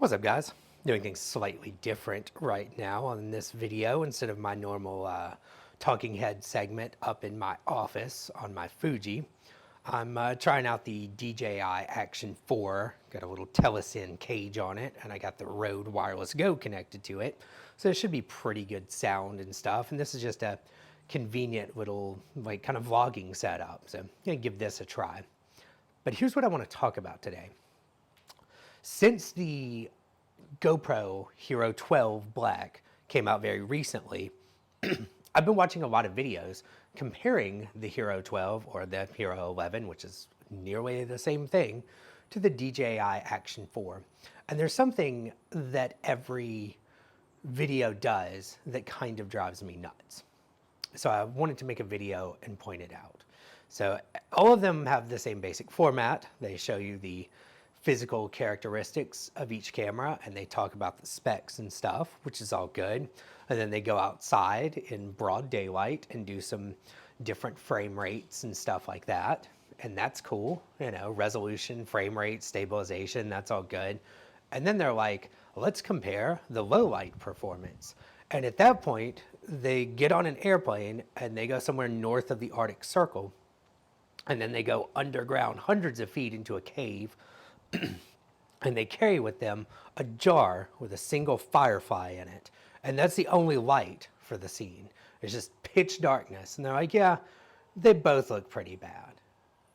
What's up, guys? Doing things slightly different right now on this video. Instead of my normal talking head segment up in my office on my Fuji, I'm trying out the DJI Action 4. Got a little Telesin cage on it, and I got the Rode Wireless Go connected to it. So it should be pretty good sound and stuff. And this is just a convenient little, like, kind of vlogging setup. So I'm gonna give this a try. But here's what I want to talk about today. Since the GoPro Hero 12 Black came out very recently, I've been watching a lot of videos comparing the Hero 12 or the Hero 11, which is nearly the same thing, to the DJI Action 4. And there's something that every video does that kind of drives me nuts. So I wanted to make a video and point it out. So all of them have the same basic format. They show you the physical characteristics of each camera and they talk about the specs and stuff, which is all good. And then they go outside in broad daylight and do some different frame rates and stuff like that. And that's cool, you know, resolution, frame rate, stabilization, that's all good. And then they're like, let's compare the low light performance. And at that point, they get on an airplane and they go somewhere north of the Arctic Circle. And then they go underground hundreds of feet into a cave and they carry with them a jar with a single firefly in it. And that's the only light for the scene. It's just pitch darkness. And they're like, yeah, they both look pretty bad.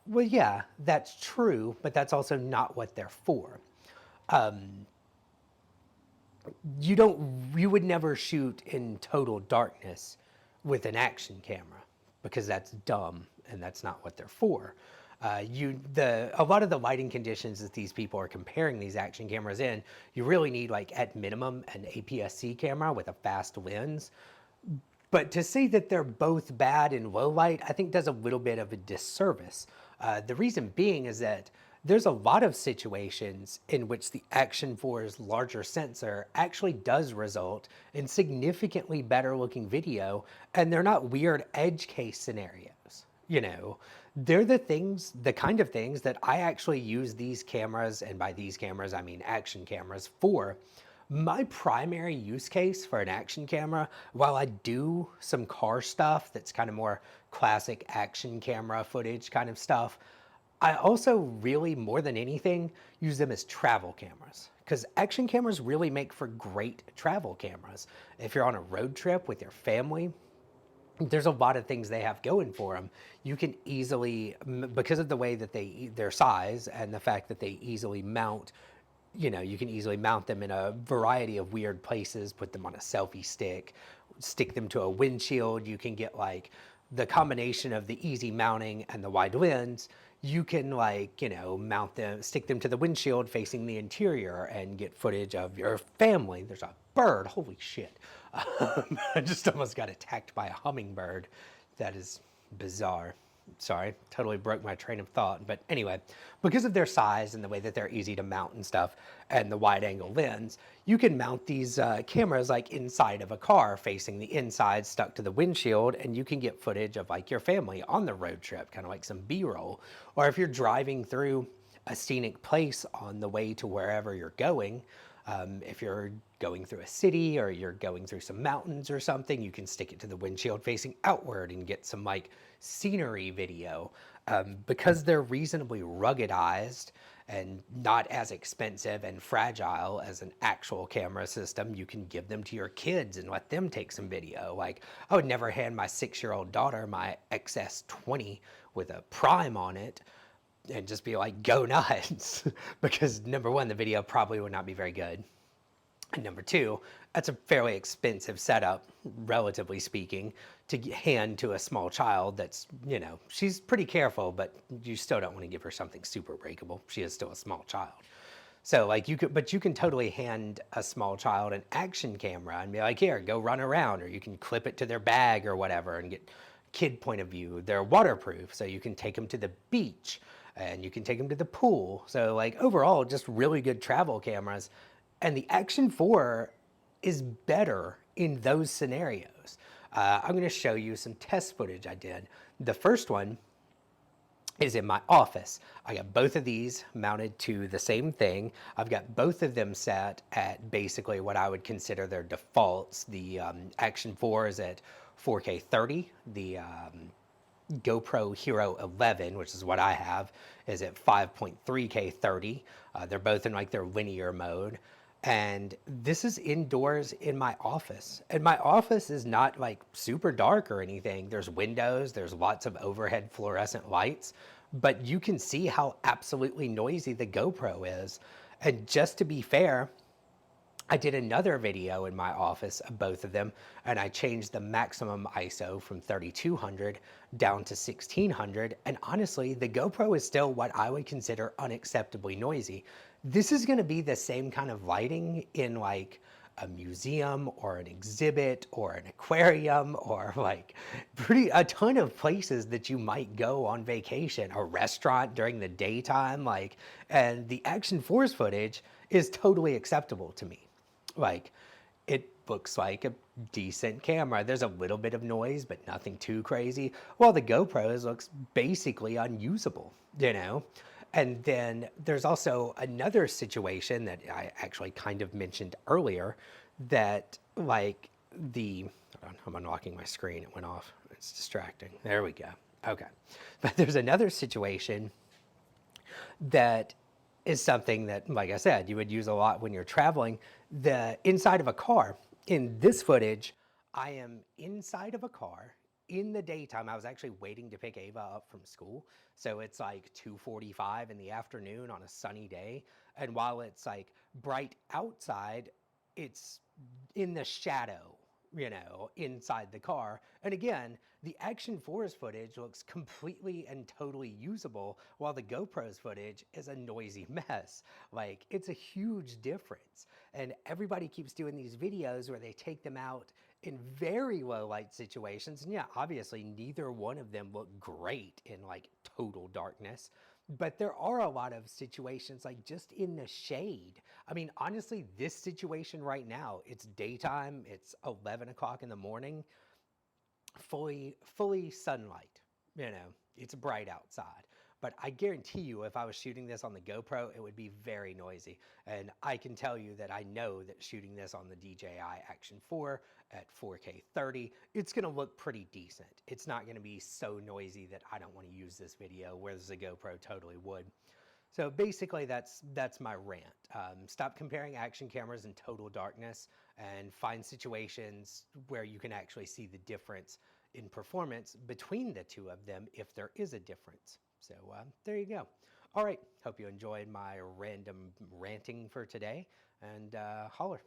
Well, yeah, that's true, but that's also not what they're for. You would never shoot in total darkness with an action camera because that's dumb and that's not what they're for. A lot of the lighting conditions that these people are comparing these action cameras in, you really need, like, at minimum an APS-C camera with a fast lens. But to say that they're both bad in low light, I think does a little bit of a disservice. The reason being is that there's a lot of situations in which the Action 4's larger sensor actually does result in significantly better looking video, and they're not weird edge case scenarios. You know, they're the kind of things that I actually use these cameras, and by these cameras, I mean action cameras, for. My primary use case for an action camera, while I do some car stuff that's kind of more classic action camera footage kind of stuff, I also really, more than anything, use them as travel cameras. Because action cameras really make for great travel cameras. If you're on a road trip with your family, there's a lot of things they have going for them. You can easily, because of the way that their size and the fact that they easily mount, you know, you can easily mount them in a variety of weird places, put them on a selfie stick, stick them to a windshield. You can get, like, the combination of the easy mounting and the wide lens. You can, like, you know, mount them, stick them to the windshield facing the interior and get footage of your family. There's a bird, holy shit. I just almost got attacked by a hummingbird. That is bizarre. Sorry, totally broke my train of thought. But anyway, because of their size and the way that they're easy to mount and stuff, and the wide angle lens, you can mount these cameras like inside of a car facing the inside, stuck to the windshield, and you can get footage of, like, your family on the road trip, kind of like some B-roll. Or if you're driving through a scenic place on the way to wherever you're going, if you're going through a city or you're going through some mountains or something, you can stick it to the windshield facing outward and get some, like, scenery video. Because they're reasonably ruggedized and not as expensive and fragile as an actual camera system, you can give them to your kids and let them take some video. Like, I would never hand my 6-year-old daughter my XS20 with a Prime on it and just be like, go nuts. Because number one, the video probably would not be very good. And number two, that's a fairly expensive setup, relatively speaking, to hand to a small child that's, you know, she's pretty careful, but you still don't want to give her something super breakable. She is still a small child. So, like, you can totally hand a small child an action camera and be like, here, go run around, or you can clip it to their bag or whatever and get kid point of view. They're waterproof, so you can take them to the beach and you can take them to the pool. So, like, overall, just really good travel cameras. And the Action 4 is better in those scenarios. I'm going to show you some test footage I did. The first one is in my office. I got both of these mounted to the same thing. I've got both of them set at basically what I would consider their defaults. The Action 4 is at 4K 30. The GoPro Hero 11, which is what I have, is at 5.3K 30. They're both in like their linear mode. And this is indoors in my office. And my office is not like super dark or anything. There's windows, there's lots of overhead fluorescent lights, but you can see how absolutely noisy the GoPro is. And just to be fair, I did another video in my office of both of them, and I changed the maximum ISO from 3200 down to 1600. And honestly, the GoPro is still what I would consider unacceptably noisy. This is gonna be the same kind of lighting in like a museum or an exhibit or an aquarium or like a ton of places that you might go on vacation, a restaurant during the daytime, like, and the Action Force footage is totally acceptable to me. Like, it looks like a decent camera. There's a little bit of noise, but nothing too crazy. While the GoPros looks basically unusable, you know? And then there's also another situation that I actually kind of mentioned earlier that like hold on, I'm unlocking my screen. It went off. It's distracting. There we go. Okay. But there's another situation that is something that, like I said, you would use a lot when you're traveling. The inside of a car. In this footage, I am inside of a car in the daytime. I was actually waiting to pick Ava up from school. So it's like 2:45 in the afternoon on a sunny day. And while it's like bright outside, it's in the shadow, you know, inside the car. And again, the Action 4's footage looks completely and totally usable, while the GoPro's footage is a noisy mess. Like, it's a huge difference. And everybody keeps doing these videos where they take them out in very low light situations. And yeah, obviously neither one of them look great in like total darkness. But there are a lot of situations like just in the shade. I mean, honestly, this situation right now, it's daytime, it's 11 o'clock in the morning, fully sunlight, you know, it's bright outside. But I guarantee you, if I was shooting this on the GoPro, it would be very noisy. And I can tell you that I know that shooting this on the DJI Action 4 at 4K 30, it's gonna look pretty decent. It's not gonna be so noisy that I don't wanna use this video, whereas the GoPro totally would. So basically that's my rant. Stop comparing action cameras in total darkness and find situations where you can actually see the difference in performance between the two of them if there is a difference. So there you go. All right, hope you enjoyed my random ranting for today, and holler.